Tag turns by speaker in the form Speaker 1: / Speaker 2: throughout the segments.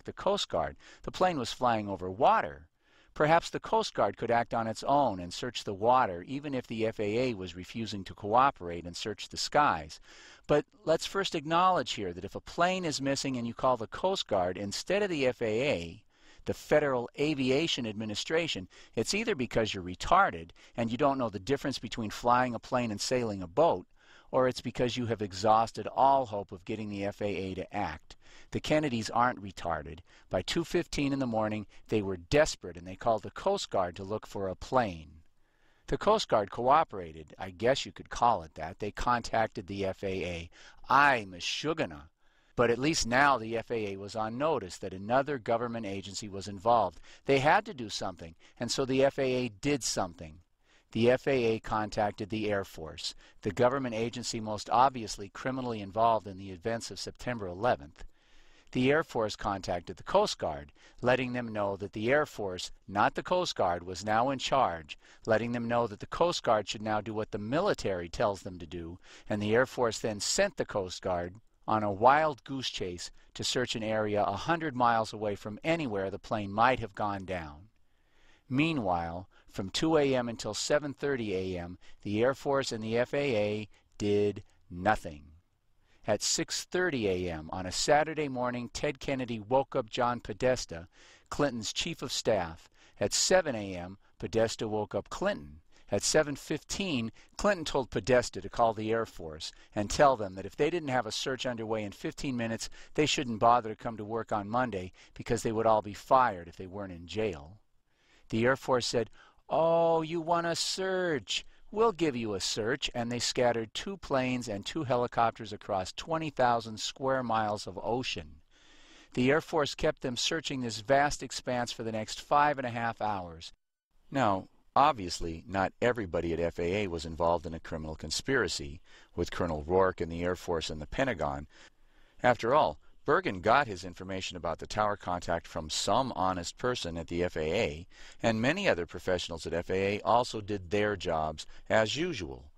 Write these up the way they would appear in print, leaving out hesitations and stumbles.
Speaker 1: contact the Coast Guard. The plane was flying over water. Perhaps the Coast Guard could act on its own and search the water, even if the FAA was refusing to cooperate and search the skies. But let's first acknowledge here that if a plane is missing and you call the Coast Guard instead of the FAA, the Federal Aviation Administration, it's either because you're retarded and you don't know the difference between flying a plane and sailing a boat, or it's because you have exhausted all hope of getting the FAA to act. The Kennedys aren't retarded. By 2:15 in the morning, they were desperate and they called the Coast Guard to look for a plane. The Coast Guard cooperated. I guess you could call it that. They contacted the FAA. I'm a shugana. But at least now the FAA was on notice that another government agency was involved. They had to do something, and so the FAA did something. The FAA contacted the Air Force, the government agency most obviously criminally involved in the events of September 11th. The Air Force contacted the Coast Guard, letting them know that the Air Force, not the Coast Guard, was now in charge, letting them know that the Coast Guard should now do what the military tells them to do, and the Air Force then sent the Coast Guard on a wild goose chase to search an area 100 miles away from anywhere the plane might have gone down. Meanwhile, from 2 a.m. until 7:30 a.m., the Air Force and the FAA did nothing. At 6:30 a.m. on a Saturday morning, Ted Kennedy woke up John Podesta, Clinton's chief of staff. At 7 a.m., Podesta woke up Clinton. At 7:15, Clinton told Podesta to call the Air Force and tell them that if they didn't have a search underway in 15 minutes, they shouldn't bother to come to work on Monday because they would all be fired if they weren't in jail. The Air Force said, "Oh, you want a search? We'll give you a search," and they scattered 2 planes and 2 helicopters across 20,000 square miles of ocean. The Air Force kept them searching this vast expanse for the next 5.5 hours. Now, obviously, not everybody at FAA was involved in a criminal conspiracy, with Colonel Rourke and the Air Force and the Pentagon. After all, Bergen got his information about the tower contact from some honest person at the FAA, and many other professionals at FAA also did their jobs as usual.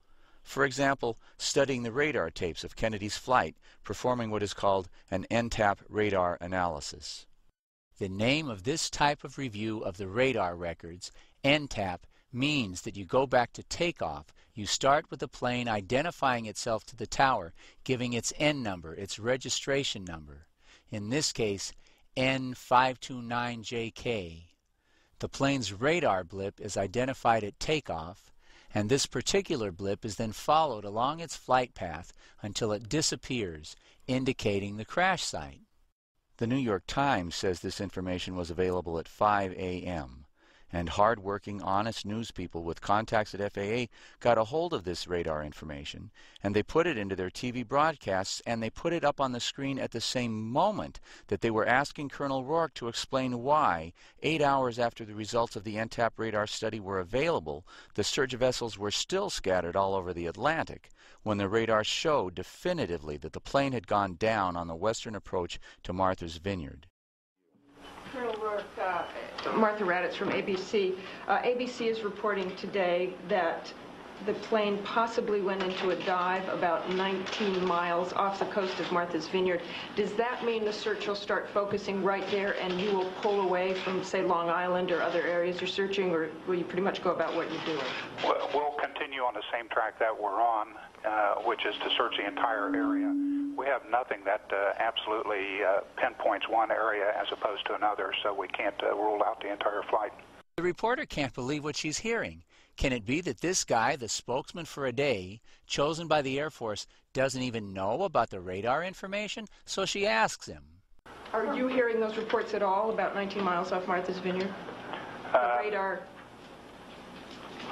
Speaker 1: For example, studying the radar tapes of Kennedy's flight, performing what is called an NTAP radar analysis. The name of this type of review of the radar records, NTAP, means that you go back to takeoff. You start with the plane identifying itself to the tower, giving its N number, its registration number. In this case, N529JK. The plane's radar blip is identified at takeoff, and this particular blip is then followed along its flight path until it disappears, indicating the crash site. The New York Times says this information was available at 5 a.m. and hard-working, honest news people with contacts at FAA got a hold of this radar information, and they put it into their TV broadcasts, and they put it up on the screen at the same moment that they were asking Colonel Rourke to explain why, 8 hours after the results of the NTAP radar study were available, the search vessels were still scattered all over the Atlantic, when the radar showed definitively that the plane had gone down on the western approach to Martha's Vineyard.
Speaker 2: Colonel Rourke, Martha Raddatz from ABC. ABC is reporting today that the plane possibly went into a dive about 19 miles off the coast of Martha's Vineyard. Does that mean the search will start focusing right there and you will pull away from, say, Long Island or other areas you're searching, or will you pretty much go about what you're doing?
Speaker 3: We'll continue on the same track that we're on, which is to search the entire area. We have nothing that absolutely pinpoints one area as opposed to another, so we can't rule out the entire flight.
Speaker 1: The reporter can't believe what she's hearing. Can it be that this guy, the spokesman for a day, chosen by the Air Force, doesn't even know about the radar information? So she asks him.
Speaker 2: Are you hearing those reports at all about 19 miles off Martha's Vineyard? The radar...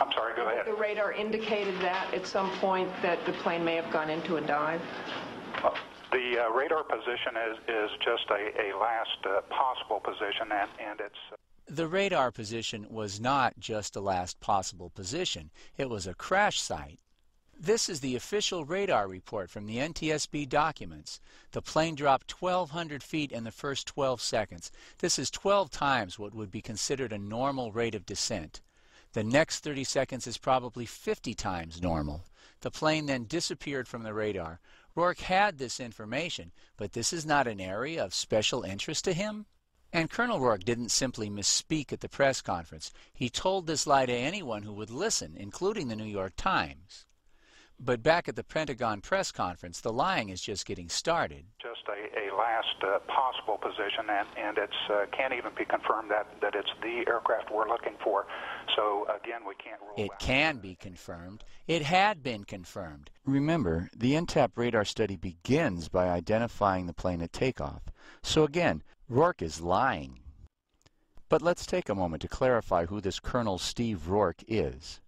Speaker 3: I'm sorry, go ahead.
Speaker 2: The radar indicated that at some point that the plane may have gone into a dive?
Speaker 3: The radar position is just a last possible position, and it's...
Speaker 1: The radar position was not just a last possible position. It was a crash site. This is the official radar report from the NTSB documents. The plane dropped 1,200 feet in the first 12 seconds. This is 12 times what would be considered a normal rate of descent. The next 30 seconds is probably 50 times normal. The plane then disappeared from the radar. Rourke had this information, but this is not an area of special interest to him. And Colonel Rourke didn't simply misspeak at the press conference. He told this lie to anyone who would listen, including the New York Times. But back at the Pentagon press conference, the lying is just getting started.
Speaker 3: Just a last possible position, and it can't even be confirmed that it's the aircraft we're looking for. So again, we can't rule
Speaker 1: It
Speaker 3: out.
Speaker 1: can be confirmed. It had been confirmed. Remember, the NTAP radar study begins by identifying the plane at takeoff. So again, Rourke is lying. But let's take a moment to clarify who this Colonel Steve Rourke is.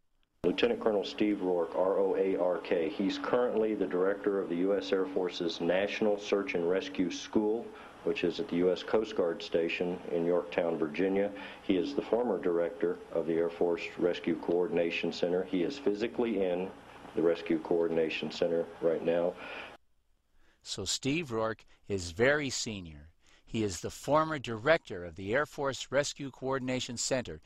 Speaker 4: Lieutenant Colonel Steve Rourke, R-O-A-R-K. He's currently the director of the U.S. Air Force's National Search and Rescue School, which is at the U.S. Coast Guard Station in Yorktown, Virginia. He is the former director of the Air Force Rescue Coordination Center. He is physically in the Rescue Coordination Center right now.
Speaker 1: So Steve Rourke is very senior. He is the former director of the Air Force Rescue Coordination Center.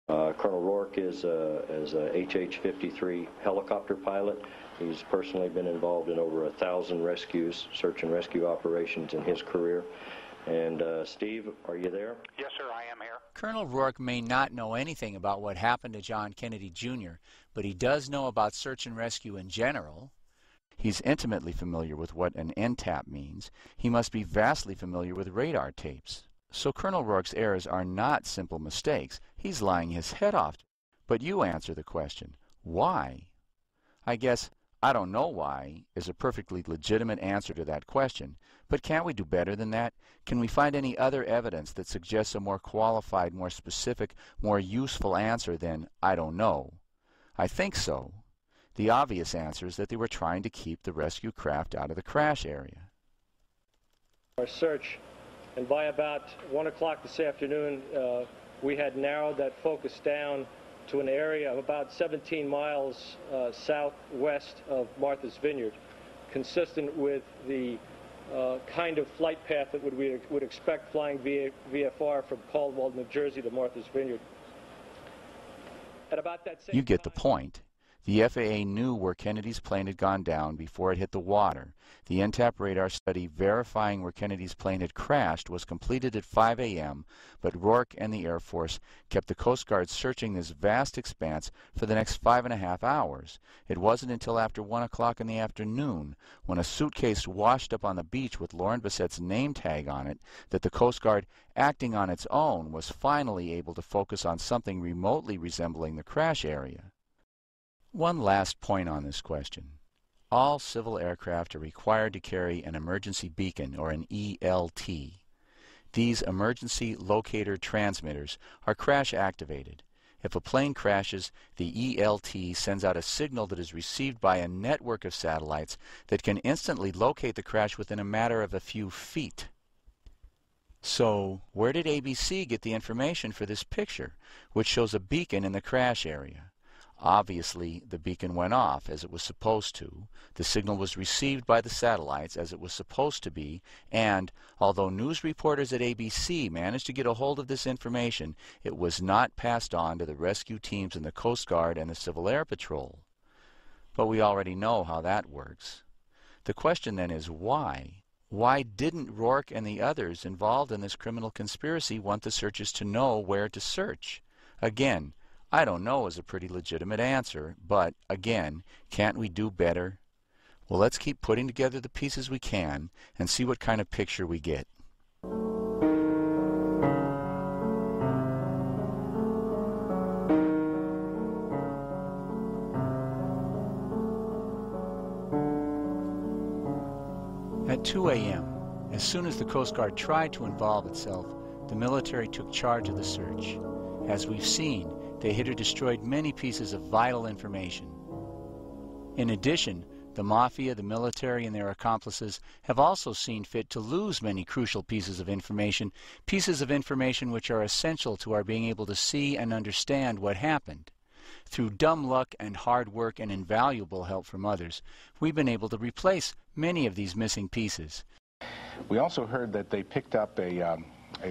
Speaker 4: Colonel Rourke is a HH-53 helicopter pilot. He's personally been involved in over 1,000 rescues, search and rescue operations in his career. And Steve, are you there?
Speaker 3: Yes, sir, I am here.
Speaker 1: Colonel Rourke may not know anything about what happened to John Kennedy Jr., but he does know about search and rescue in general. He's intimately familiar with what an NTAP means. He must be vastly familiar with radar tapes. So Colonel Rourke's errors are not simple mistakes. He's lying his head off. But you answer the question, why? I guess "I don't know why" is a perfectly legitimate answer to that question. But can't we do better than that? Can we find any other evidence that suggests a more qualified, more specific, more useful answer than "I don't know"? I think so. The obvious answer is that they were trying to keep the rescue craft out of the crash area.
Speaker 5: Our search, and by about 1 o'clock this afternoon, we had narrowed that focus down to an area of about 17 miles southwest of Martha's Vineyard, consistent with the kind of flight path that we would expect flying VFR from Caldwell, New Jersey to Martha's Vineyard. At about that same
Speaker 1: You get the
Speaker 5: time,
Speaker 1: point. The FAA knew where Kennedy's plane had gone down before it hit the water. The NTAP radar study verifying where Kennedy's plane had crashed was completed at 5 a.m., but Rourke and the Air Force kept the Coast Guard searching this vast expanse for the next 5.5 hours. It wasn't until after 1 o'clock in the afternoon, when a suitcase washed up on the beach with Lauren Bassett's name tag on it, that the Coast Guard, acting on its own, was finally able to focus on something remotely resembling the crash area. One last point on this question. All civil aircraft are required to carry an emergency beacon, or an ELT. These emergency locator transmitters are crash activated. If a plane crashes, the ELT sends out a signal that is received by a network of satellites that can instantly locate the crash within a matter of a few feet. So, where did ABC get the information for this picture, which shows a beacon in the crash area? Obviously, the beacon went off as it was supposed to, the signal was received by the satellites as it was supposed to be, and, although news reporters at ABC managed to get a hold of this information, it was not passed on to the rescue teams in the Coast Guard and the Civil Air Patrol. But we already know how that works. The question then is why? Why didn't Rourke and the others involved in this criminal conspiracy want the searchers to know where to search? Again, "I don't know" is a pretty legitimate answer, but, again, can't we do better? Well, let's keep putting together the pieces we can and see what kind of picture we get. At 2 a.m., as soon as the Coast Guard tried to involve itself, the military took charge of the search. As we've seen, they hid or destroyed many pieces of vital information. In addition, the Mafia, the military, and their accomplices have also seen fit to lose many crucial pieces of information which are essential to our being able to see and understand what happened. Through dumb luck and hard work and invaluable help from others, we've been able to replace many of these missing pieces.
Speaker 6: We also heard that they picked up a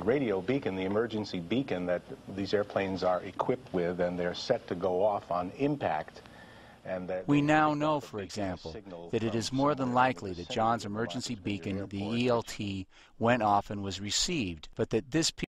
Speaker 6: radio beacon, the emergency beacon that these airplanes are equipped with, and they're set to go off on impact. And that
Speaker 1: we now know, for example, that it is more than likely that John's emergency beacon, the ELT, went off and was received, but that this